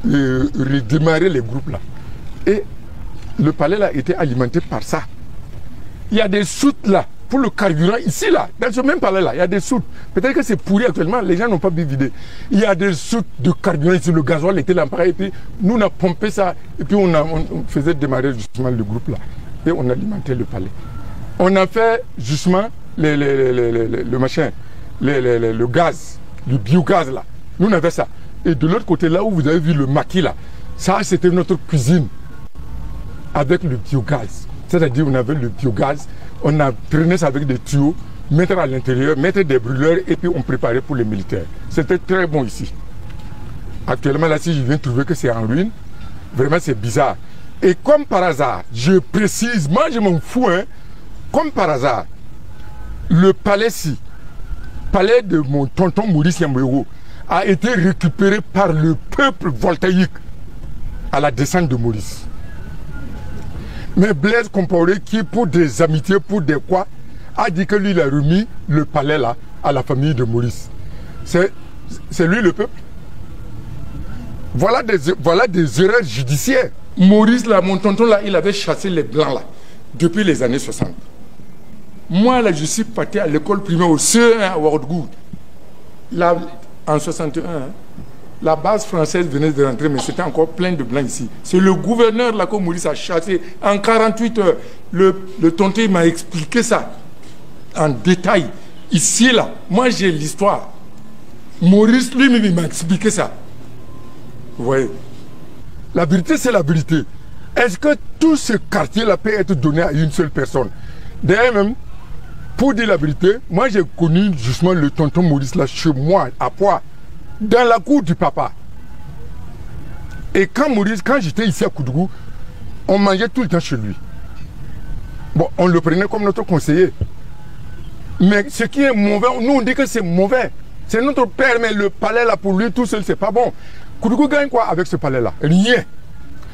redémarrer les groupes là. Et le palais là était alimenté par ça. Il y a des soutes là, pour le carburant, ici là, dans ce même palais là, il y a des soutes. Peut-être que c'est pourri actuellement, les gens n'ont pas pu vider. Il y a des soutes de carburant ici, le gasoil était là, pareil, et puis nous on a pompé ça, et puis on faisait démarrer justement le groupe là, et on alimentait le palais. On a fait justement le machin, le gaz, le biogaz là, nous on avait ça. Et de l'autre côté là où vous avez vu le maquis là, ça c'était notre cuisine avec le biogaz. C'est-à-dire on avait le biogaz, on a traîné ça avec des tuyaux, mettre à l'intérieur, mettre des brûleurs et puis on préparait pour les militaires. C'était très bon ici. Actuellement là, si je viens trouver que c'est en ruine, vraiment c'est bizarre. Et comme par hasard, je précise, moi je m'en fous, hein, comme par hasard, le palais-ci, palais de mon tonton Maurice Yambouéro, a été récupéré par le peuple voltaïque à la descente de Maurice. Mais Blaise Compaoré, qui pour des amitiés, pour des quoi, a dit que lui il a remis le palais là à la famille de Maurice. C'est lui le peuple. Voilà des erreurs judiciaires. Maurice là, mon tonton là, il avait chassé les blancs là depuis les années 60. Moi là, je suis parti à l'école primaire au CE1 à Ouagadougou. Là, en 61, hein, la base française venait de rentrer, mais c'était encore plein de blancs ici. C'est le gouverneur là que Maurice a chassé en 48 heures. Le tonton m'a expliqué ça en détail. Ici, là, moi j'ai l'histoire. Maurice lui-même m'a expliqué ça. Vous voyez? La vérité, c'est la vérité. Est-ce que tout ce quartier-là peut être donné à une seule personne? D'ailleurs même, pour dire la vérité, moi j'ai connu justement le tonton Maurice là chez moi, à Poix, dans la cour du papa. Et quand j'étais ici à Koudougou, on mangeait tout le temps chez lui. Bon, on le prenait comme notre conseiller. Mais ce qui est mauvais, nous on dit que c'est mauvais. C'est notre père, mais le palais là pour lui tout seul, c'est pas bon. Koudougou gagne quoi avec ce palais là? Rien.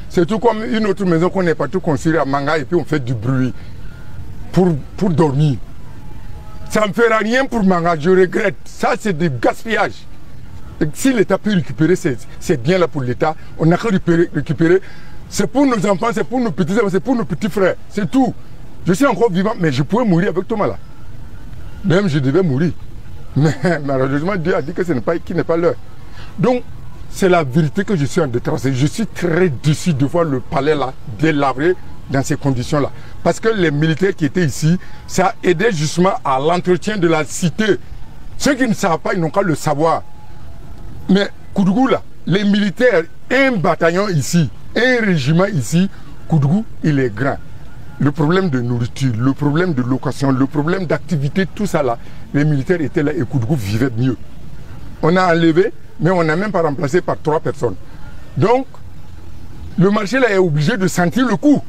C'est tout comme une autre maison qu'on n'est pas tout construit à Manga et puis on fait du bruit pour dormir. Ça ne fera rien pour Manga, je regrette. Ça c'est du gaspillage. Et si l'État peut récupérer ces biens-là pour l'État, on n'a qu'à récupérer. C'est pour nos enfants, c'est pour nos petits enfants, c'est pour nos petits frères. C'est tout. Je suis encore vivant, mais je pouvais mourir avec Thomas là. Même je devais mourir. Mais malheureusement, Dieu a dit que ce n'est pas, qu'il n'est pas l'heure. Donc, c'est la vérité que je suis en détresse. Je suis très déçu de voir le palais là délabré dans ces conditions-là. Parce que les militaires qui étaient ici, ça aidait justement à l'entretien de la cité. Ceux qui ne savent pas, ils n'ont qu'à le savoir. Mais Koudougou là, les militaires, un bataillon ici, un régiment ici, Koudougou, il est grand. Le problème de nourriture, le problème de location, le problème d'activité, tout ça là, les militaires étaient là et Koudougou vivait mieux. On a enlevé, mais on n'a même pas remplacé par 3 personnes. Donc, le marché là est obligé de sentir le coup.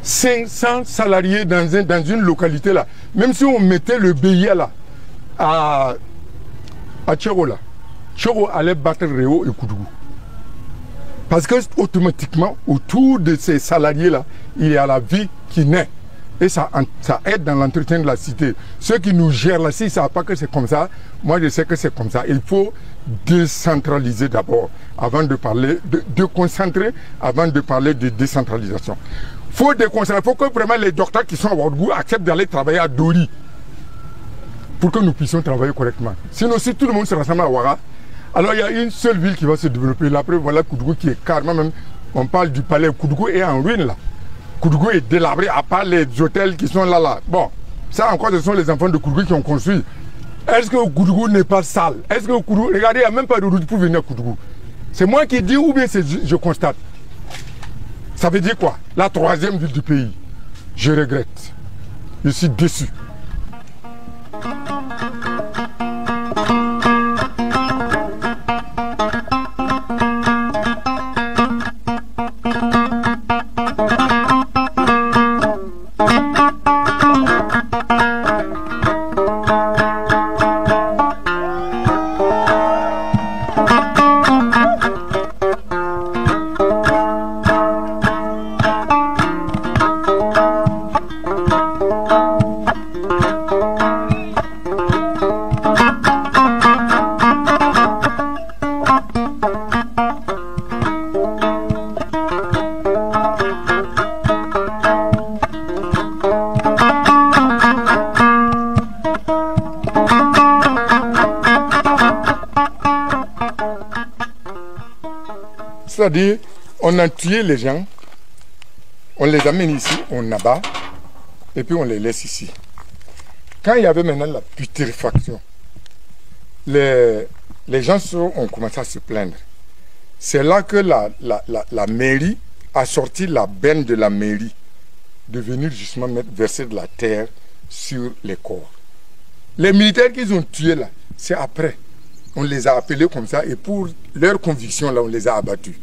500 salariés dans une localité là. Même si on mettait le BIA là, à Tchero là, Tchero allait battre Réo et Koudougou. Parce que automatiquement, autour de ces salariés-là, il y a la vie qui naît. Et ça aide dans l'entretien de la cité. Ceux qui nous gèrent là, s'ils ne savent pas que c'est comme ça, moi je sais que c'est comme ça. Il faut décentraliser d'abord, avant de parler, de concentrer, avant de parler de décentralisation. Il faut déconcentrer, il faut que vraiment les docteurs qui sont à Ouagadougou acceptent d'aller travailler à Dori, pour que nous puissions travailler correctement. Sinon, si tout le monde se rassemble à Ouaga, alors il y a une seule ville qui va se développer. Là, après, voilà Koudougou qui est carrément même. On parle du palais. Koudougou est en ruine là. Koudougou est délabré, à part les hôtels qui sont là. Bon, ça encore, ce sont les enfants de Koudougou qui ont construit. Est-ce que Koudougou n'est pas sale? Est-ce que Koudougou. Regardez, il n'y a même pas de route pour venir à Koudougou. C'est moi qui dis ou bien je constate. Ça veut dire quoi? La 3e ville du pays. Je regrette. Je suis déçu. C'est-à-dire, on a tué les gens, on les amène ici, on abat, et puis on les laisse ici. Quand il y avait maintenant la putréfaction, les gens ont commencé à se plaindre. C'est là que la mairie a sorti la benne de la mairie de venir justement verser de la terre sur les corps. Les militaires qu'ils ont tués là, c'est après. On les a appelés comme ça et pour leur conviction là, on les a abattus.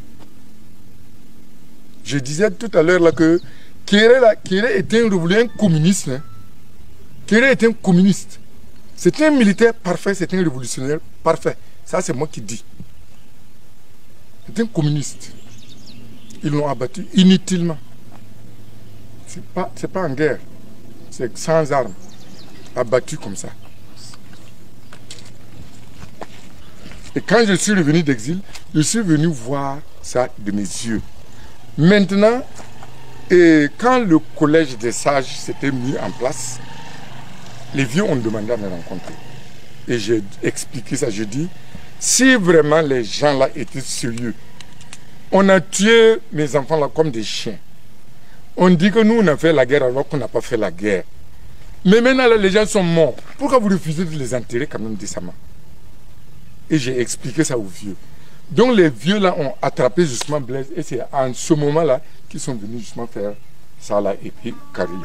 Je disais tout à l'heure là que Kéré était un communiste. Hein. Kéré était un communiste. C'était un militaire parfait, c'était un révolutionnaire parfait. Ça c'est moi qui dis. C'était un communiste. Ils l'ont abattu inutilement. C'est pas en guerre. C'est sans armes. Abattu comme ça. Et quand je suis revenu d'exil, je suis venu voir ça de mes yeux. Maintenant, quand le collège des sages s'était mis en place, les vieux ont demandé à me rencontrer. Et j'ai expliqué ça, je dis, Si vraiment les gens là étaient sérieux, on a tué mes enfants là comme des chiens. On dit que nous on a fait la guerre alors qu'on n'a pas fait la guerre. Mais maintenant là, les gens sont morts. Pourquoi vous refusez de les enterrer quand même décemment? Et j'ai expliqué ça aux vieux. Donc les vieux là ont attrapé justement Blaise et c'est en ce moment là qu'ils sont venus justement faire ça là et puis carrier.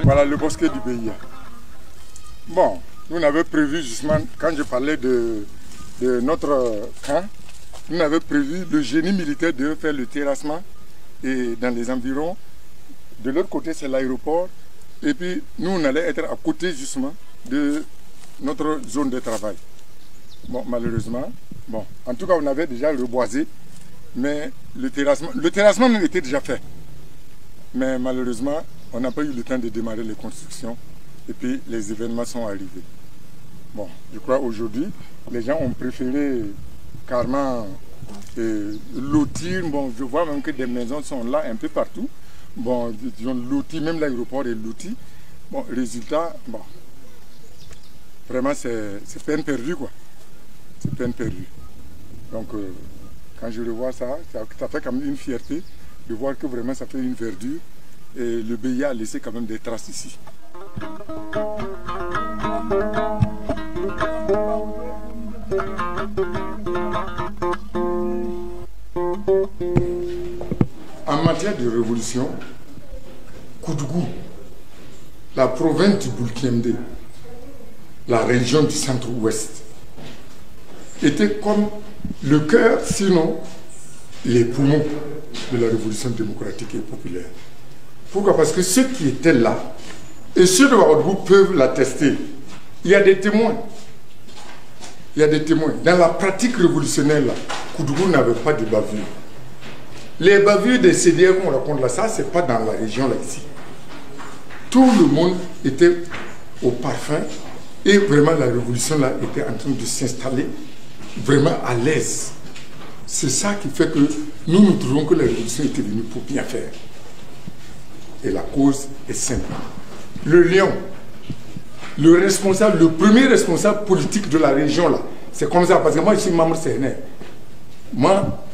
Voilà le bosquet du Beya. Bon, nous on avait prévu justement, quand je parlais de notre camp, nous avons prévu le génie militaire de faire le terrassement et dans les environs. De l'autre côté c'est l'aéroport et puis nous on allait être à côté justement de notre zone de travail. Bon, malheureusement, bon, en tout cas on avait déjà reboisé, mais le terrassement était déjà fait. Mais malheureusement, on n'a pas eu le temps de démarrer les constructions et puis les événements sont arrivés. Bon, je crois aujourd'hui, les gens ont préféré carrément lotir. Bon, je vois même que des maisons sont là un peu partout. Bon, ils ont loti, même l'aéroport est loti. Bon, résultat, bon, vraiment c'est peine perdue quoi. C'est peine perdue. Donc, quand je revois ça, ça fait quand même une fierté de voir que vraiment ça fait une verdure et le Beya a laissé quand même des traces ici. En matière de révolution, Koudougou, la province du Boulkemde, la région du centre-ouest, était comme le cœur, sinon les poumons de la révolution démocratique et populaire. Pourquoi? Parce que ceux qui étaient là, et ceux de Ouagadougou peuvent l'attester, il y a des témoins. Il y a des témoins. Dans la pratique révolutionnaire, là, Koudougou n'avait pas de bavure. Les bavures des CDR qu'on raconte là, ça, c'est pas dans la région là ici. Tout le monde était au parfum et vraiment la révolution là était en train de s'installer vraiment à l'aise. C'est ça qui fait que nous trouvons que la révolution était venue pour bien faire. Et la cause est simple. Le Lion, le premier responsable politique de la région là, c'est comme ça, parce que moi je suis membre CNR. Moi,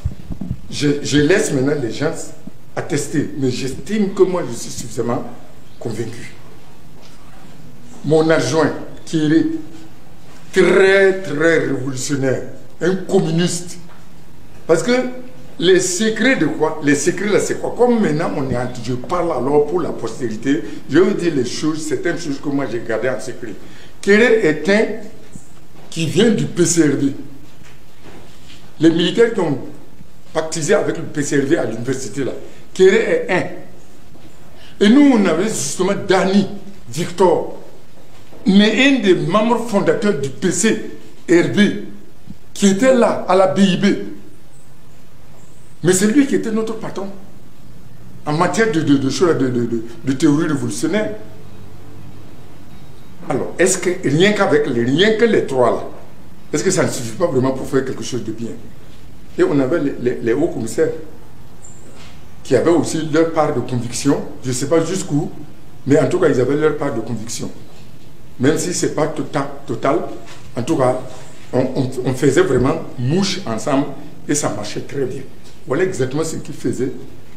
je laisse maintenant les gens attester, mais j'estime que moi je suis suffisamment convaincu. Mon adjoint, qui est très très révolutionnaire, un communiste, parce que les secrets de quoi? Les secrets là c'est quoi? Comme maintenant je parle alors pour la postérité, je vais vous dire les choses, certaines choses que moi j'ai gardées en secret. Kéré est un qui vient du PCRD. Les militaires qui ont pactisé avec le PCRD à l'université là, Kéré est un. Et nous on avait justement Dani Victor, mais un des membres fondateurs du PCRD, qui était là à la BIB. Mais c'est lui qui était notre patron en matière de théorie révolutionnaire. Alors, est-ce que rien que les trois là, est-ce que ça ne suffit pas vraiment pour faire quelque chose de bien? Et on avait les hauts commissaires qui avaient aussi leur part de conviction, je ne sais pas jusqu'où, mais en tout cas ils avaient leur part de conviction. Même si ce n'est pas total, en tout cas, on faisait vraiment mouche ensemble et ça marchait très bien. Voilà exactement ce qui faisait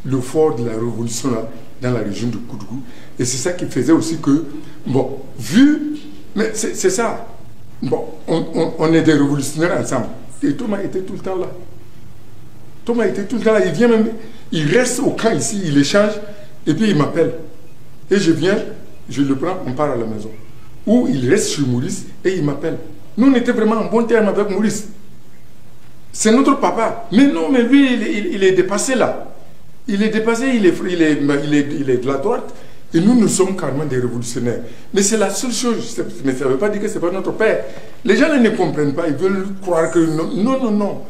le fort de la révolution là, dans la région de Koudougou. Et c'est ça qui faisait aussi que, bon, mais c'est ça. Bon, on est des révolutionnaires ensemble. Et Thomas était tout le temps là. Thomas était tout le temps là. Il vient même, il reste au camp ici, il échange, et puis il m'appelle. Et je viens, je le prends, on part à la maison. Ou il reste chez Maurice et il m'appelle. Nous, on était vraiment en bon terme avec Maurice. C'est notre papa. Mais non, mais lui, il est dépassé là. Il est dépassé, il est de la droite. Et nous sommes carrément des révolutionnaires. Mais c'est la seule chose. Mais ça ne veut pas dire que ce n'est pas notre père. Les gens ne comprennent pas. Ils veulent croire que non. Non, non, non.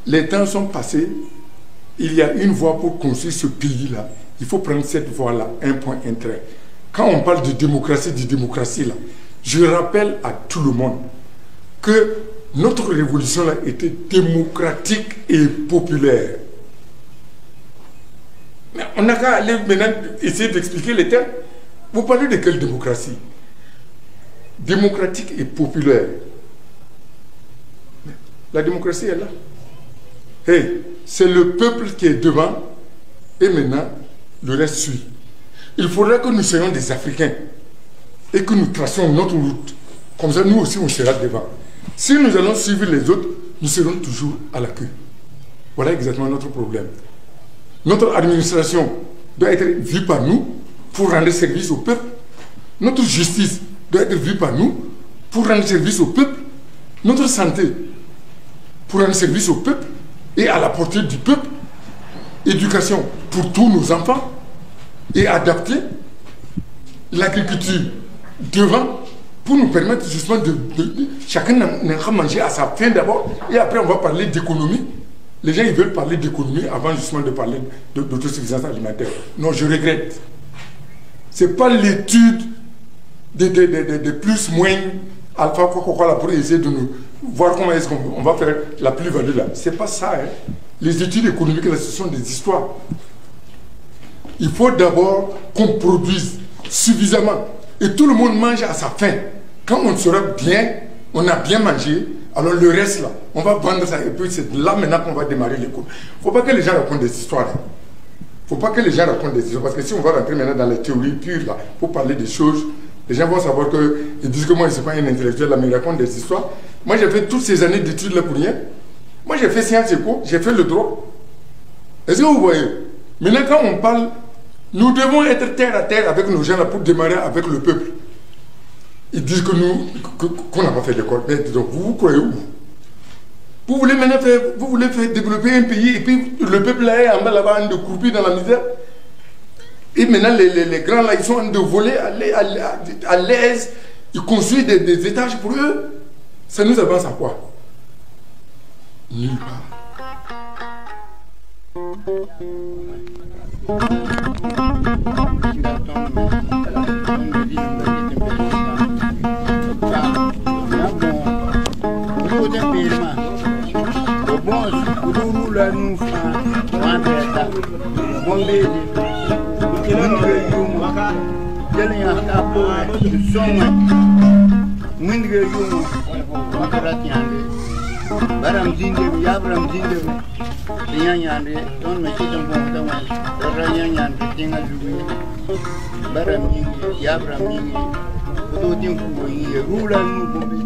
Les temps sont passés. Il y a une voie pour construire ce pays-là. Il faut prendre cette voie-là, un point, un trait. Quand on parle de démocratie là, Je rappelle à tout le monde que notre révolution là était démocratique et populaire. Mais on n'a qu'à aller maintenant essayer d'expliquer les termes. Vous parlez de quelle démocratie? Démocratique et populaire. La démocratie est là. Hey, c'est le peuple qui est devant et maintenant le reste suit. Il faudra que nous soyons des Africains et que nous tracions notre route. Comme ça, nous aussi, on sera devant. Si nous allons suivre les autres, nous serons toujours à la queue. Voilà exactement notre problème. Notre administration doit être vue par nous pour rendre service au peuple. Notre justice doit être vue par nous pour rendre service au peuple. Notre santé pour rendre service au peuple et à la portée du peuple. Éducation pour tous nos enfants et adapter l'agriculture devant pour nous permettre justement de chacun n'a manger à sa faim d'abord et après on va parler d'économie. Les gens ils veulent parler d'économie avant justement de parler d'autosuffisance alimentaire. Non, je regrette. C'est pas l'étude de plus, moins, alpha, quoi, là, pour essayer de nous voir comment est-ce qu'on va faire la plus-value là. C'est pas ça, hein. Les études économiques là, ce sont des histoires. Il faut d'abord qu'on produise suffisamment et tout le monde mange à sa faim. Quand on sera bien, on a bien mangé, alors le reste là, on va vendre ça et puis c'est là maintenant qu'on va démarrer les cours. Il ne faut pas que les gens racontent des histoires. Il ne faut pas que les gens racontent des histoires parce que si on va rentrer maintenant dans les théories pures là, pour parler des choses, les gens vont savoir qu'ils disent que moi je ne suis pas un intellectuel là, mais ils racontent des histoires. Moi j'ai fait toutes ces années d'études là pour rien. Moi j'ai fait sciences éco, j'ai fait le droit. Est-ce que vous voyez? Maintenant quand on parle, nous devons être terre à terre avec nos gens là pour démarrer avec le peuple. Ils disent que nous, qu'on n'a pas fait l'école. Mais donc, vous croyez où? Vous voulez maintenant faire développer un pays et puis le peuple là est en bas là-bas de croupir dans la misère. Et maintenant les grands là, ils sont en train de voler à l'aise. Ils construisent des étages pour eux. Ça nous avance à quoi? Nulle part. Baram zinde ya baram zinde nyanyande don me kitam bon da wai ra nyanyande tinga lugu baram nyingi ya baram nyingi do din ku yi rula nu bombe